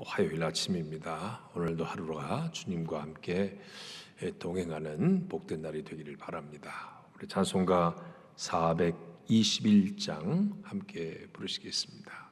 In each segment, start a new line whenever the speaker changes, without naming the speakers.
화요일 아침입니다. 오늘도 하루가 주님과 함께 동행하는 복된 날이 되기를 바랍니다. 우리 찬송가 421장 함께 부르시겠습니다.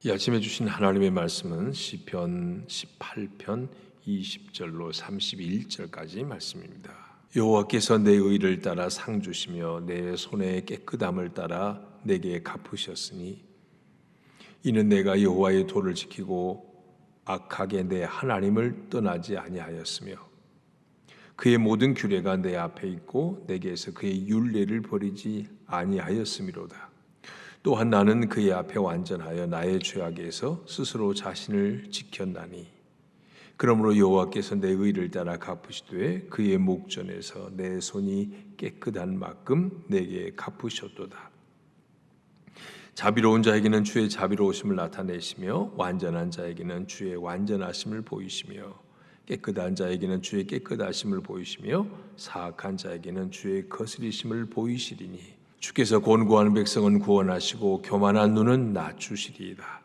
이 아침에 주신 하나님의 말씀은 시편 18편 20절로 31절까지 말씀입니다. 여호와께서 내 의를 따라 상 주시며 내 손의 깨끗함을 따라 내게 갚으셨으니 이는 내가 여호와의 도를 지키고 악하게 내 하나님을 떠나지 아니하였으며 그의 모든 규례가 내 앞에 있고 내게서 그의 율례를 버리지 아니하였음이로다. 또한 나는 그의 앞에 완전하여 나의 죄악에서 스스로 자신을 지켰나니 그러므로 여호와께서 내 의를 따라 갚으시되 그의 목전에서 내 손이 깨끗한 만큼 내게 갚으셨도다. 자비로운 자에게는 주의 자비로우심을 나타내시며 완전한 자에게는 주의 완전하심을 보이시며 깨끗한 자에게는 주의 깨끗하심을 보이시며 사악한 자에게는 주의 거스리심을 보이시리니 주께서 곤고한 백성은 구원하시고 교만한 눈은 낮추시리이다.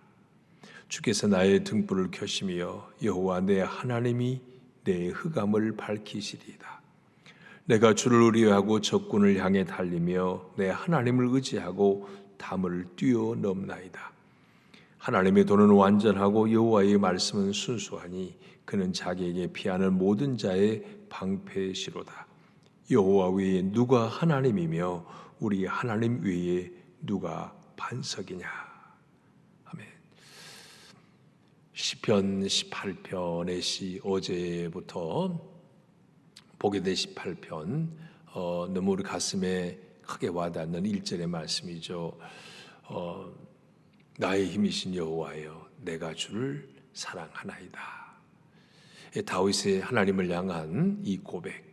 주께서 나의 등불을 켜시며 여호와 내 하나님이 내 흑암을 밝히시리이다. 내가 주를 의뢰하고 적군을 향해 달리며 내 하나님을 의지하고 담을 뛰어넘나이다. 하나님의 도는 완전하고 여호와의 말씀은 순수하니 그는 자기에게 피하는 모든 자의 방패시로다. 여호와 외에 누가 하나님이며 우리 하나님 외에 누가 반석이냐. 아멘. 시편 18편의 시 어제부터 보게 된 18편 너무 우리 가슴에 크게 와닿는 1절의 말씀이죠. 나의 힘이신 여호와여 내가 주를 사랑하나이다. 다윗의 하나님을 향한 이 고백,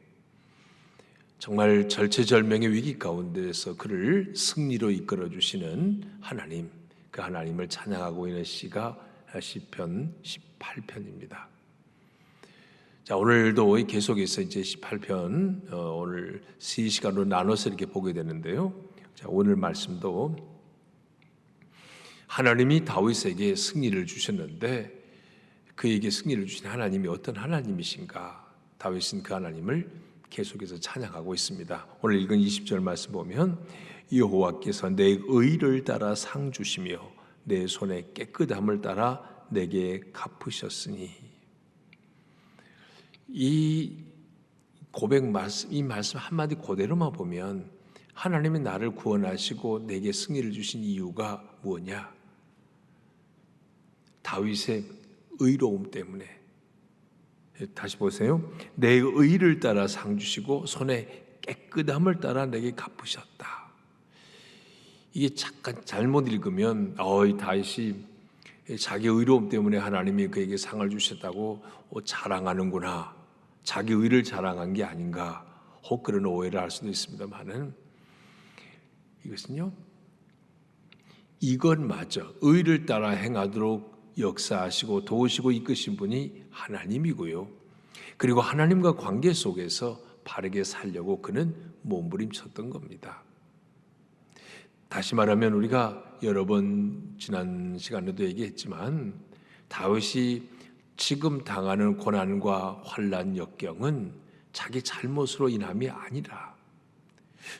정말 절체절명의 위기 가운데서 그를 승리로 이끌어 주시는 하나님, 그 하나님을 찬양하고 있는 시가 시편 18편입니다. 자, 오늘도 계속해서 이제 18편 오늘 3시간으로 나눠서 이렇게 보게 되는데요. 자, 오늘 말씀도 하나님이 다윗에게 승리를 주셨는데 그에게 승리를 주신 하나님이 어떤 하나님이신가? 다윗은 그 하나님을 계속해서 찬양하고 있습니다. 오늘 읽은 20절 말씀 보면 여호와께서 내 의를 따라 상 주시며 내 손의 깨끗함을 따라 내게 갚으셨으니, 이 고백 말씀, 이 말씀 한마디 그대로만 보면 하나님이 나를 구원하시고 내게 승리를 주신 이유가 무엇냐? 다윗의 의로움 때문에. 다시 보세요. 내 의를 따라 상 주시고 손의 깨끗함을 따라 내게 갚으셨다. 이게 잠깐 잘못 읽으면 이 다윗이 자기 의로움 때문에 하나님이 그에게 상을 주셨다고 자랑하는구나, 자기 의를 자랑한 게 아닌가, 혹 그런 오해를 할 수도 있습니다만은, 이것은요, 이것마저 의를 따라 행하도록 역사하시고 도우시고 이끄신 분이 하나님이고요, 그리고 하나님과 관계 속에서 바르게 살려고 그는 몸부림쳤던 겁니다. 다시 말하면 우리가 여러 번 지난 시간에도 얘기했지만 다윗이 지금 당하는 고난과 환난 역경은 자기 잘못으로 인함이 아니라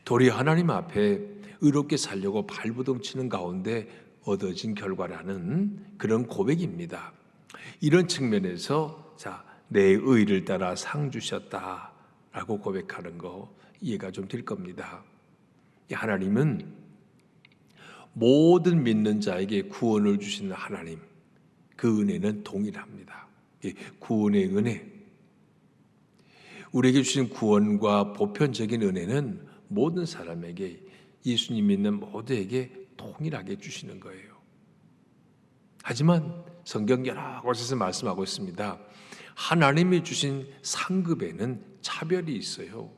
도리어 하나님 앞에 의롭게 살려고 발부둥치는 가운데 얻어진 결과라는 그런 고백입니다. 이런 측면에서 내 의를 따라 상 주셨다라고 고백하는 거 이해가 좀 될 겁니다. 하나님은 모든 믿는 자에게 구원을 주시는 하나님, 그 은혜는 동일합니다. 구원의 은혜, 우리에게 주신 구원과 보편적인 은혜는 모든 사람에게, 예수님 믿는 모두에게 동일하게 주시는 거예요. 하지만 성경 여러 곳에서 말씀하고 있습니다. 하나님이 주신 상급에는 차별이 있어요.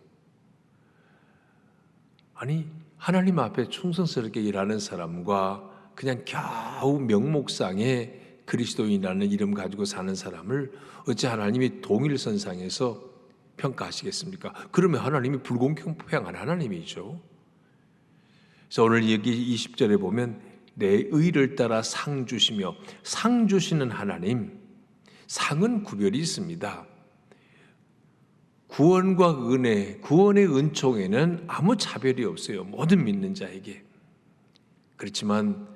아니, 하나님 앞에 충성스럽게 일하는 사람과 그냥 겨우 명목상에 그리스도인이라는 이름 가지고 사는 사람을 어찌 하나님이 동일선상에서 평가하시겠습니까? 그러면 하나님이 불공평한 하나님이죠. 그래서 오늘 여기 20절에 보면 내 의를 따라 상 주시며, 상 주시는 하나님, 상은 구별이 있습니다. 구원과 은혜, 구원의 은총에는 아무 차별이 없어요. 모든 믿는 자에게. 그렇지만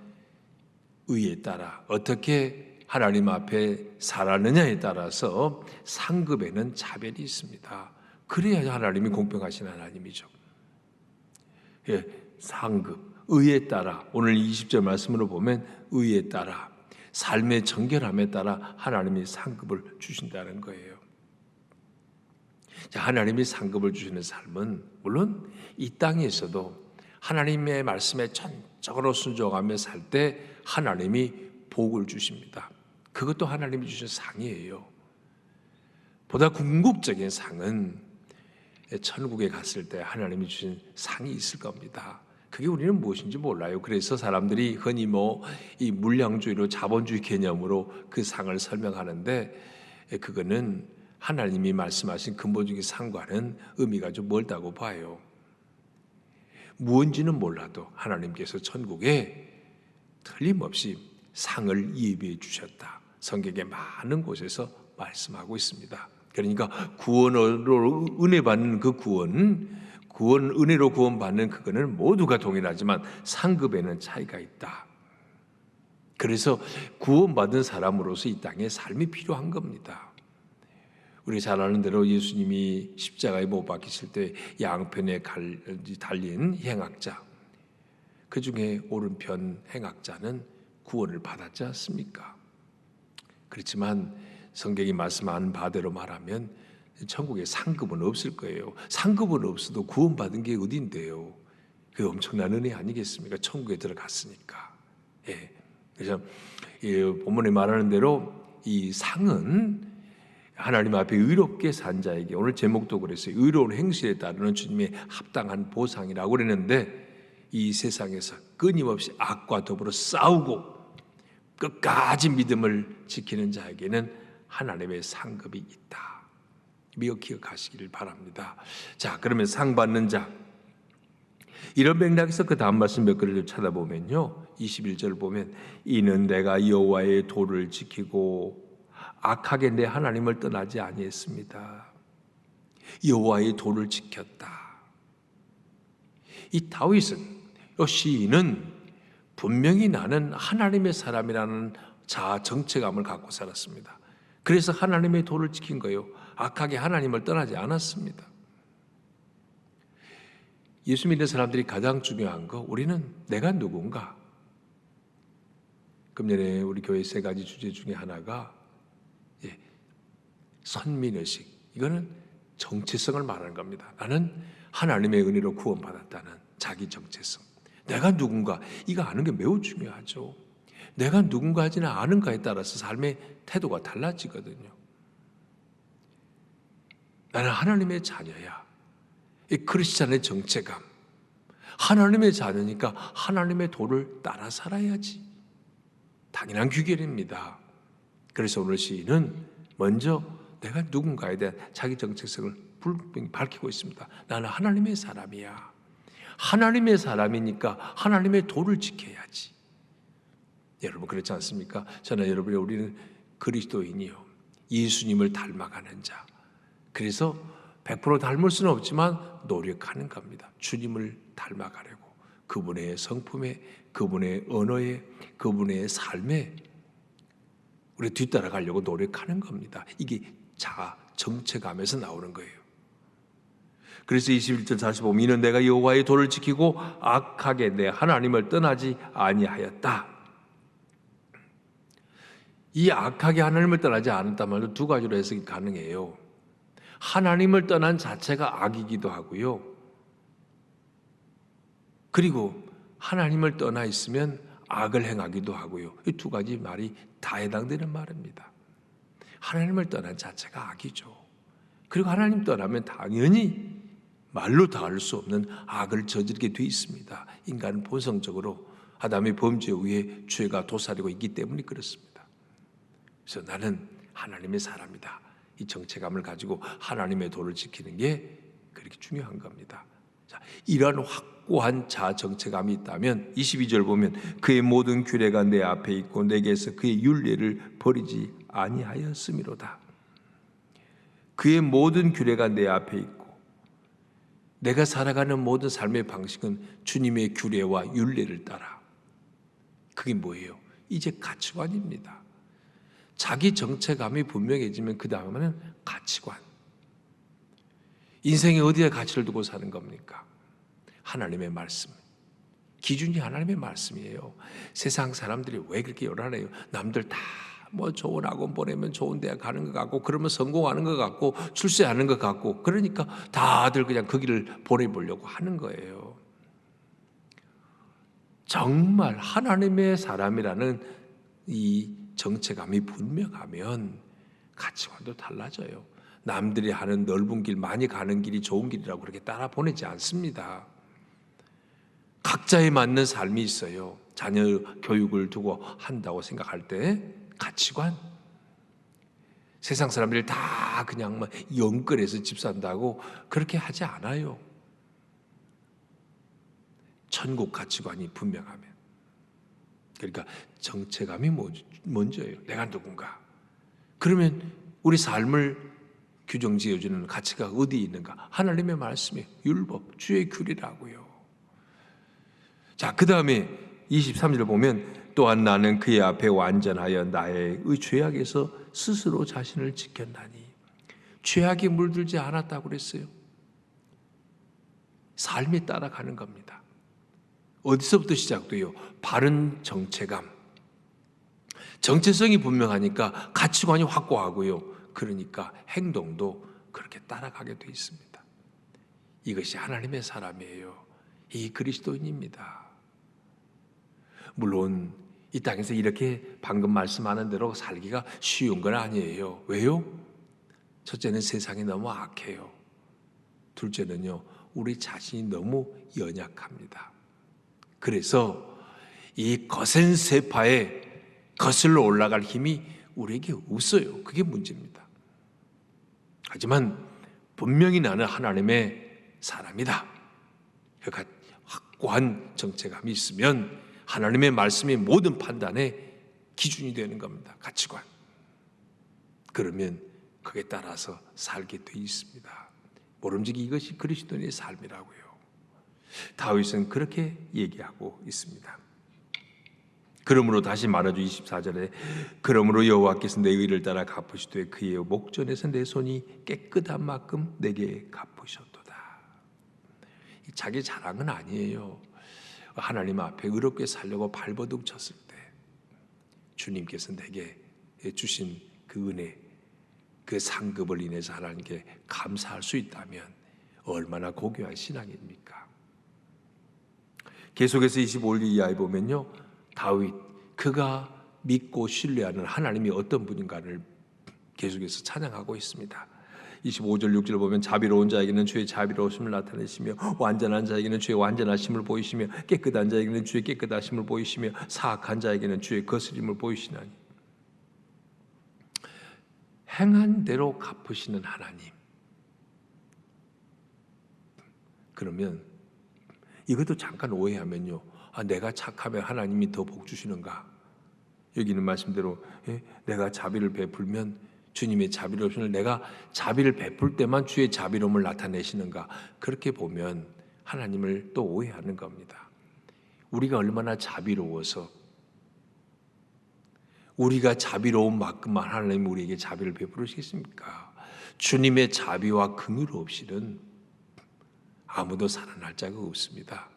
의에 따라 어떻게 하나님 앞에 살았느냐에 따라서 상급에는 차별이 있습니다. 그래야 하나님이 공평하신 하나님이죠. 상급, 의에 따라, 오늘 20절 말씀으로 보면 의에 따라, 삶의 정결함에 따라 하나님이 상급을 주신다는 거예요. 하나님이 상급을 주시는 삶은 물론 이 땅에서도 하나님의 말씀에 전적으로 순종하며 살 때 하나님이 복을 주십니다. 그것도 하나님이 주신 상이에요. 보다 궁극적인 상은 천국에 갔을 때 하나님이 주신 상이 있을 겁니다. 그게 우리는 무엇인지 몰라요. 그래서 사람들이 흔히 이 물량주의로 자본주의 개념으로 그 상을 설명하는데, 그거는 하나님이 말씀하신 근본적인 상과는 의미가 좀 멀다고 봐요. 무언지는 몰라도 하나님께서 천국에 틀림없이 상을 예비해 주셨다. 성경의 많은 곳에서 말씀하고 있습니다. 그러니까 구원으로 은혜 받는 그 은혜로 구원받는 그거는 모두가 동일하지만 상급에는 차이가 있다. 그래서 구원받은 사람으로서 이 땅에 삶이 필요한 겁니다. 우리 잘 아는 대로 예수님이 십자가에 못 박히실 때 양편에 달린 행악자, 그 중에 오른편 행악자는 구원을 받았지 않습니까? 그렇지만 성경이 말씀하는 바대로 말하면 천국에 상급은 없을 거예요. 상급은 없어도 구원받은 게 어딘데요? 그 엄청난 은혜 아니겠습니까? 천국에 들어갔으니까. 그래서 본문에 말하는 대로 이 상은 하나님 앞에 의롭게 산 자에게, 오늘 제목도 그랬어요. 의로운 행실에 따르는 주님의 합당한 보상이라고 그랬는데, 이 세상에서 끊임없이 악과 더불어 싸우고 끝까지 믿음을 지키는 자에게는 하나님의 상급이 있다. 미어 기억하시기를 바랍니다. 자, 그러면 상 받는 자, 이런 맥락에서 그 다음 말씀 몇 개를 찾아보면요, 21절 보면 이는 내가 여호와의 도를 지키고 악하게 내 하나님을 떠나지 아니했습니다. 여호와의 도를 지켰다. 이 다윗은, 이 시인은 분명히 나는 하나님의 사람이라는 자아 정체감을 갖고 살았습니다. 그래서 하나님의 도를 지킨 거예요. 악하게 하나님을 떠나지 않았습니다. 예수 믿는 사람들이 가장 중요한 거, 우리는 내가 누군가. 금년에 우리 교회 3가지 주제 중에 하나가 선민의식. 이거는 정체성을 말하는 겁니다. 나는 하나님의 은혜로 구원받았다는 자기 정체성. 내가 누군가, 이거 아는 게 매우 중요하죠. 내가 누군가 하지나 아는가에 따라서 삶의 태도가 달라지거든요. 나는 하나님의 자녀야. 이 크리스찬의 정체감. 하나님의 자녀니까 하나님의 도를 따라 살아야지. 당연한 귀결입니다. 그래서 오늘 시인은 먼저 내가 누군가에 대한 자기 정체성을 분명히 밝히고 있습니다. 나는 하나님의 사람이야. 하나님의 사람이니까 하나님의 도를 지켜야지. 여러분 그렇지 않습니까? 저는 여러분이 우리는 그리스도인이요, 예수님을 닮아가는 자. 그래서 100% 닮을 수는 없지만 노력하는 겁니다. 주님을 닮아가려고. 그분의 성품에, 그분의 언어에, 그분의 삶에 우리 뒤따라가려고 노력하는 겁니다. 이게 자아 정체감에서 나오는 거예요. 그래서 21절 다시 보면 이는 내가 여호와의 도를 지키고 악하게 내 하나님을 떠나지 아니하였다. 이 악하게 하나님을 떠나지 않았단 말도 2가지로 해석이 가능해요. 하나님을 떠난 자체가 악이기도 하고요. 그리고 하나님을 떠나 있으면 악을 행하기도 하고요. 이 2가지 말이 다 해당되는 말입니다. 하나님을 떠난 자체가 악이죠. 그리고 하나님 떠나면 당연히 말로 다할 수 없는 악을 저지르게 돼 있습니다. 인간은 본성적으로 아담의 범죄 후에 죄가 도사리고 있기 때문에 그렇습니다. 그래서 나는 하나님의 사람이다. 이 정체감을 가지고 하나님의 도를 지키는 게 그렇게 중요한 겁니다. 자, 이러한 확고한 자아 정체감이 있다면 22절 보면 그의 모든 규례가 내 앞에 있고 내게서 그의 율례를 버리지 아니하였음이로다. 그의 모든 규례가 내 앞에 있고 내가 살아가는 모든 삶의 방식은 주님의 규례와 율례를 따라. 그게 뭐예요? 이제 가치관입니다. 자기 정체감이 분명해지면 그 다음에는 가치관. 인생에 어디에 가치를 두고 사는 겁니까? 하나님의 말씀. 기준이 하나님의 말씀이에요. 세상 사람들이 왜 그렇게 요란해요? 남들 다 뭐 좋은 학원 보내면 좋은 대학 가는 것 같고 그러면 성공하는 것 같고 출세하는 것 같고 그러니까 다들 그냥 그 길을 보내보려고 하는 거예요. 정말 하나님의 사람이라는 이 정체감이 분명하면 가치관도 달라져요. 남들이 하는 넓은 길, 많이 가는 길이 좋은 길이라고 그렇게 따라 보내지 않습니다. 각자에 맞는 삶이 있어요. 자녀 교육을 두고 한다고 생각할 때 가치관. 세상 사람들이 다 그냥 뭐 영끌해서 집 산다고 그렇게 하지 않아요. 천국 가치관이 분명하면. 그러니까 정체감이 먼저예요. 내가 누군가. 그러면 우리 삶을 규정 지어주는 가치가 어디에 있는가? 하나님의 말씀에 율법, 주의 규례라고요. 자, 그 다음에 23절 보면 또한 나는 그의 앞에 완전하여 나의 죄악에서 스스로 자신을 지켰나니. 죄악에 물들지 않았다고 그랬어요. 삶이 따라가는 겁니다. 어디서부터 시작돼요? 바른 정체감. 정체성이 분명하니까 가치관이 확고하고요. 그러니까 행동도 그렇게 따라가게 돼 있습니다. 이것이 하나님의 사람이에요. 이 그리스도인입니다. 물론 이 땅에서 이렇게 방금 말씀하는 대로 살기가 쉬운 건 아니에요. 왜요? 첫째는 세상이 너무 악해요. 둘째는요, 우리 자신이 너무 연약합니다. 그래서 이 거센 세파에 거슬러 올라갈 힘이 우리에게 없어요. 그게 문제입니다. 하지만 분명히 나는 하나님의 사람이다. 그러니까 확고한 정체감이 있으면 하나님의 말씀이 모든 판단의 기준이 되는 겁니다. 가치관. 그러면 그에 따라서 살게 돼 있습니다. 모름지기 이것이 그리스도인의 삶이라고요. 다윗은 그렇게 얘기하고 있습니다. 그러므로 다시 말하죠. 24절에 그러므로 여호와께서 내 의를 따라 갚으시되 그의 목전에서 내 손이 깨끗한 만큼 내게 갚으셨도다. 자기 자랑은 아니에요. 하나님 앞에 의롭게 살려고 발버둥 쳤을 때 주님께서 내게 주신 그 은혜, 그 상급을 인해서 하나님께 감사할 수 있다면 얼마나 고귀한 신앙입니까? 계속해서 25절 이하에 보면요, 다윗 그가 믿고 신뢰하는 하나님이 어떤 분인가를 계속해서 찬양하고 있습니다. 25절 6절 보면 자비로운 자에게는 주의 자비로우심을 나타내시며 완전한 자에게는 주의 완전하심을 보이시며 깨끗한 자에게는 주의 깨끗하심을 보이시며 사악한 자에게는 주의 거스림을 보이시나니. 행한 대로 갚으시는 하나님. 그러면 이것도 잠깐 오해하면요, 내가 착하면 하나님이 더 복 주시는가? 여기는 말씀대로 내가 자비를 베풀면 주님의 자비로움을, 내가 자비를 베풀 때만 주의 자비로움을 나타내시는가? 그렇게 보면 하나님을 또 오해하는 겁니다. 우리가 얼마나 자비로워서 우리가 자비로운 만큼만 하나님이 우리에게 자비를 베풀으시겠습니까? 주님의 자비와 긍휼 없이는 아무도 살아날 자가 없습니다.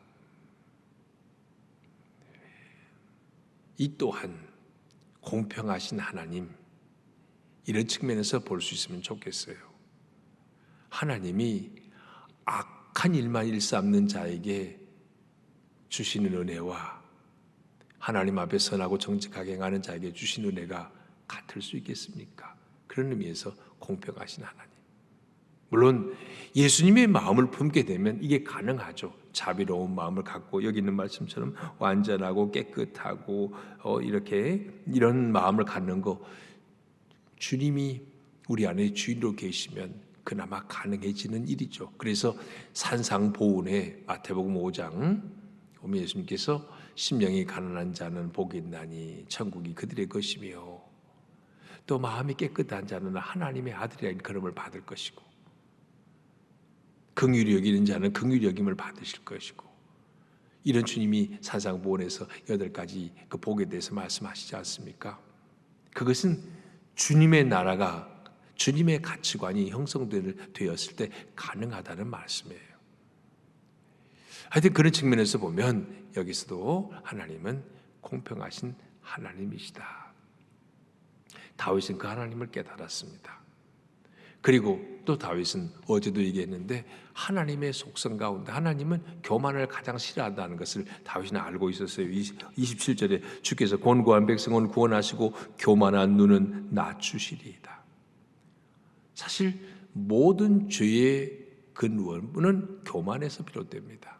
이 또한 공평하신 하나님, 이런 측면에서 볼 수 있으면 좋겠어요. 하나님이 악한 일만 일삼는 자에게 주시는 은혜와 하나님 앞에 선하고 정직하게 행하는 자에게 주신 은혜가 같을 수 있겠습니까? 그런 의미에서 공평하신 하나님. 물론 예수님의 마음을 품게 되면 이게 가능하죠. 자비로운 마음을 갖고 여기 있는 말씀처럼 완전하고 깨끗하고 이렇게 이런 마음을 갖는 거, 주님이 우리 안에 주인으로 계시면 그나마 가능해지는 일이죠. 그래서 산상보훈의 마태복음 5장 보면 예수님께서 심령이 가난한 자는 복이 있나니 천국이 그들의 것이며 또 마음이 깨끗한 자는 하나님의 아들이라는 그름을 받을 것이고 긍휼히 여기는 자는 긍휼히 여김을 받으실 것이고, 이런 주님이 산상보훈에서 8가지 그 복에 대해서 말씀하시지 않습니까? 그것은 주님의 나라가, 주님의 가치관이 형성되었을 때 가능하다는 말씀이에요. 하여튼 그런 측면에서 보면 여기서도 하나님은 공평하신 하나님이시다. 다윗은 그 하나님을 깨달았습니다. 그리고 또 다윗은 어제도 얘기했는데 하나님의 속성 가운데 하나님은 교만을 가장 싫어한다는 것을 다윗은 알고 있었어요. 27절에 주께서 곤고한 백성은 구원하시고 교만한 눈은 낮추시리이다. 사실 모든 죄의 근원은 교만에서 비롯됩니다.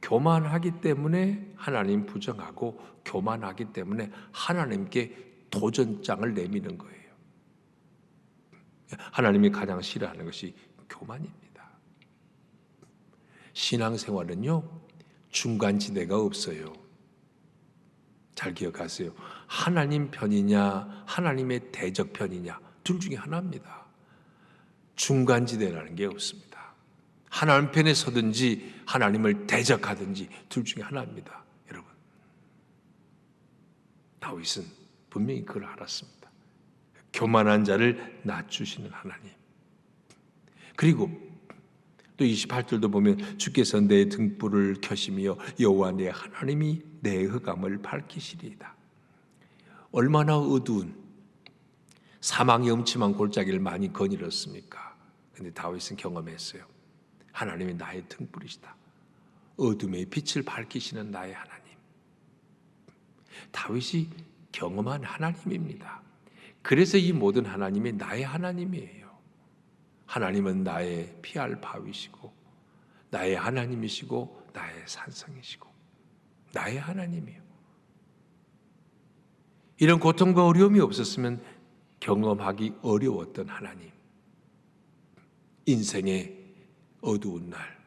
교만하기 때문에 하나님 부정하고 교만하기 때문에 하나님께 도전장을 내미는 거예요. 하나님이 가장 싫어하는 것이 교만입니다. 신앙생활은요, 중간지대가 없어요. 잘 기억하세요. 하나님 편이냐 하나님의 대적 편이냐 둘 중에 하나입니다. 중간지대라는 게 없습니다. 하나님 편에 서든지 하나님을 대적하든지 둘 중에 하나입니다. 여러분, 다윗은 분명히 그걸 알았습니다. 교만한 자를 낮추시는 하나님. 그리고 또 28절도 보면 주께서 내 등불을 켜시며 여호와 내 하나님이 내 흑암을 밝히시리이다. 얼마나 어두운 사망의 음침한 골짜기를 많이 거닐었습니까? 그런데 다윗은 경험했어요. 하나님이 나의 등불이시다. 어둠의 빛을 밝히시는 나의 하나님. 다윗이 경험한 하나님입니다. 그래서 이 모든 하나님이 나의 하나님이에요. 하나님은 나의 피할 바위시고 나의 하나님이시고 나의 산성이시고 나의 하나님이에요. 이런 고통과 어려움이 없었으면 경험하기 어려웠던 하나님. 인생의 어두운 날,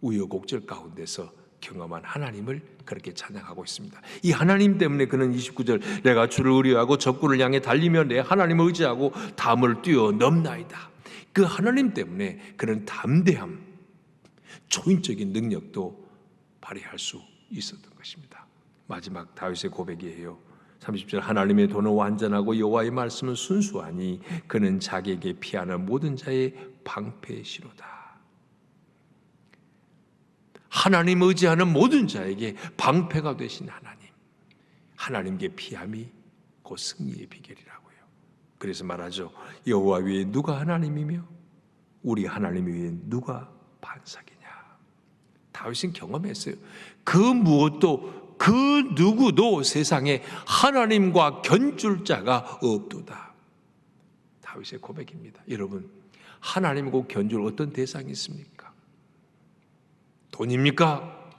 우여곡절 가운데서 경험한 하나님을 그렇게 찬양하고 있습니다. 이 하나님 때문에 그는 29절 내가 주를 의뢰하고 적군을 향해 달리며 내 하나님을 의지하고 담을 뛰어 넘나이다. 그 하나님 때문에 그는 담대함, 초인적인 능력도 발휘할 수 있었던 것입니다. 마지막 다윗의 고백이에요. 30절 하나님의 도는 완전하고 여호와의 말씀은 순수하니 그는 자기에게 피하는 모든 자의 방패시로다. 하나님 의지하는 모든 자에게 방패가 되신 하나님, 하나님께 피함이 곧 승리의 비결이라고요. 그래서 말하죠. 여호와 위에 누가 하나님이며 우리 하나님 위에 누가 반석이냐. 다윗은 경험했어요. 그 무엇도 그 누구도 세상에 하나님과 견줄 자가 없도다. 다윗의 고백입니다. 여러분, 하나님과 견줄 어떤 대상이 있습니까? 돈입니까?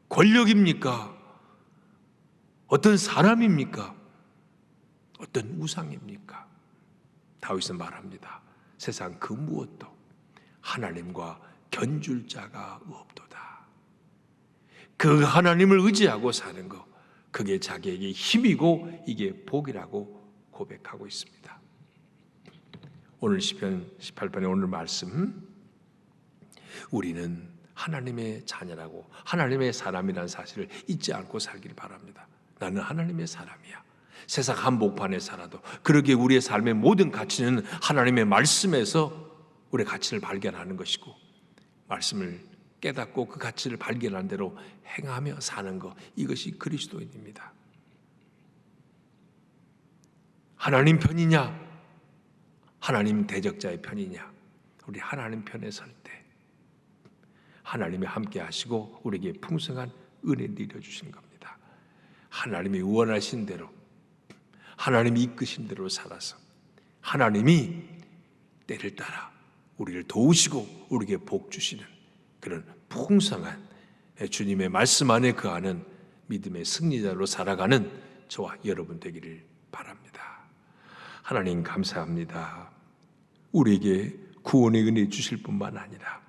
권력입니까? 어떤 사람입니까? 어떤 우상입니까? 다윗은 말합니다. 세상 그 무엇도 하나님과 견줄 자가 없도다. 그 하나님을 의지하고 사는 것, 그게 자기에게 힘이고 이게 복이라고 고백하고 있습니다. 오늘 시편 18편의 오늘 말씀, 우리는 하나님의 자녀라고 하나님의 사람이라는 사실을 잊지 않고 살길 바랍니다. 나는 하나님의 사람이야. 세상 한복판에 살아도 그러기에 우리의 삶의 모든 가치는 하나님의 말씀에서 우리의 가치를 발견하는 것이고, 말씀을 깨닫고 그 가치를 발견한 대로 행하며 사는 것, 이것이 그리스도인입니다. 하나님 편이냐, 하나님 대적자의 편이냐. 우리 하나님 편에 설 때 하나님이 함께 하시고 우리에게 풍성한 은혜를 내려주시는 겁니다. 하나님이 원하신 대로, 하나님이 이끄신 대로 살아서 하나님이 때를 따라 우리를 도우시고 우리에게 복 주시는 그런 풍성한 주님의 말씀 안에 거하는 믿음의 승리자로 살아가는 저와 여러분 되기를 바랍니다. 하나님 감사합니다. 우리에게 구원의 은혜 주실 뿐만 아니라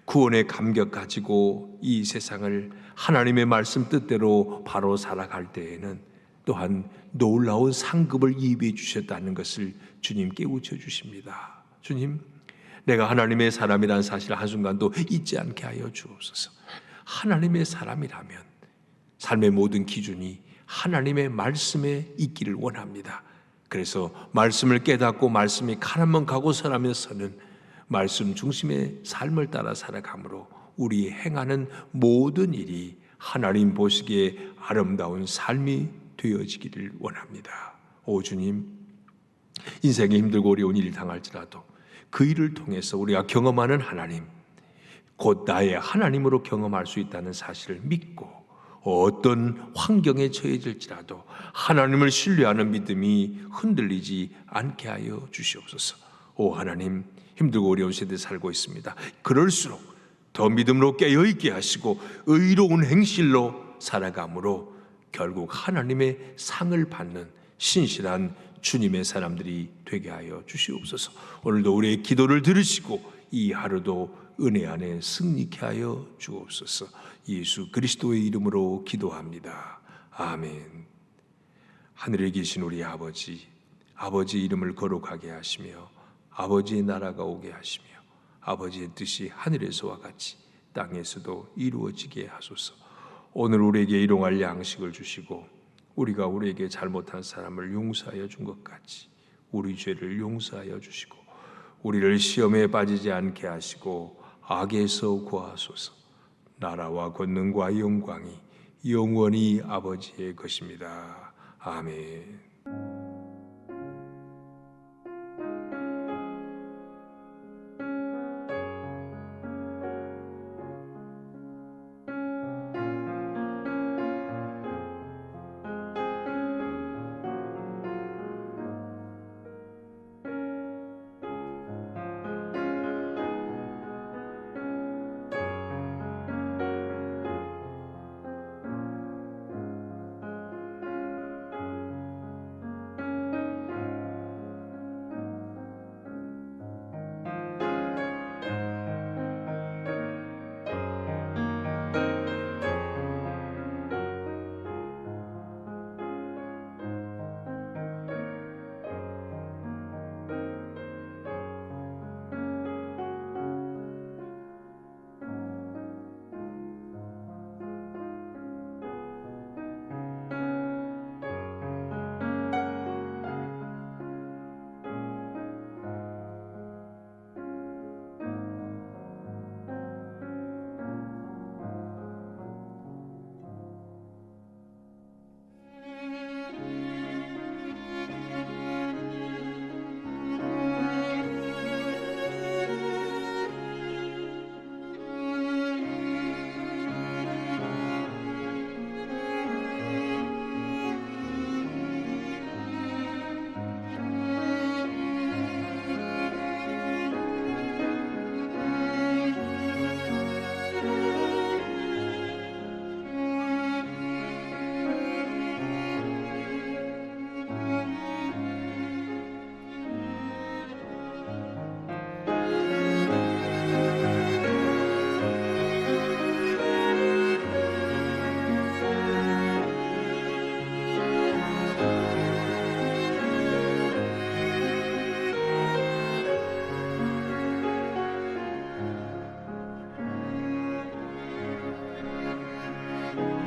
구원의 감격 가지고 이 세상을 하나님의 말씀 뜻대로 바로 살아갈 때에는 또한 놀라운 상급을 예비해 주셨다는 것을 주님 깨우쳐 주십니다. 주님, 내가 하나님의 사람이라는 사실을 한순간도 잊지 않게 하여 주옵소서. 하나님의 사람이라면 삶의 모든 기준이 하나님의 말씀에 있기를 원합니다. 그래서 말씀을 깨닫고 말씀이 간 한번 가고 서라면서는 말씀 중심의 삶을 따라 살아가므로 우리 행하는 모든 일이 하나님 보시기에 아름다운 삶이 되어지기를 원합니다. 오 주님, 인생에 힘들고 어려운 일을 당할지라도 그 일을 통해서 우리가 경험하는 하나님, 곧 나의 하나님으로 경험할 수 있다는 사실을 믿고 어떤 환경에 처해질지라도 하나님을 신뢰하는 믿음이 흔들리지 않게 하여 주시옵소서. 오 하나님, 힘들고 어려운 시대에 살고 있습니다. 그럴수록 더 믿음으로 깨어있게 하시고 의로운 행실로 살아감으로 결국 하나님의 상을 받는 신실한 주님의 사람들이 되게 하여 주시옵소서. 오늘도 우리의 기도를 들으시고 이 하루도 은혜 안에 승리케 하여 주옵소서. 예수 그리스도의 이름으로 기도합니다. 아멘. 하늘에 계신 우리 아버지, 아버지의 이름을 거룩하게 하시며 아버지의 나라가 오게 하시며 아버지의 뜻이 하늘에서와 같이 땅에서도 이루어지게 하소서. 오늘 우리에게 일용할 양식을 주시고 우리가 우리에게 잘못한 사람을 용서하여 준 것 같이 우리 죄를 용서하여 주시고 우리를 시험에 빠지지 않게 하시고 악에서 구하소서. 나라와 권능과 영광이 영원히 아버지의 것입니다. 아멘. 축복합니다.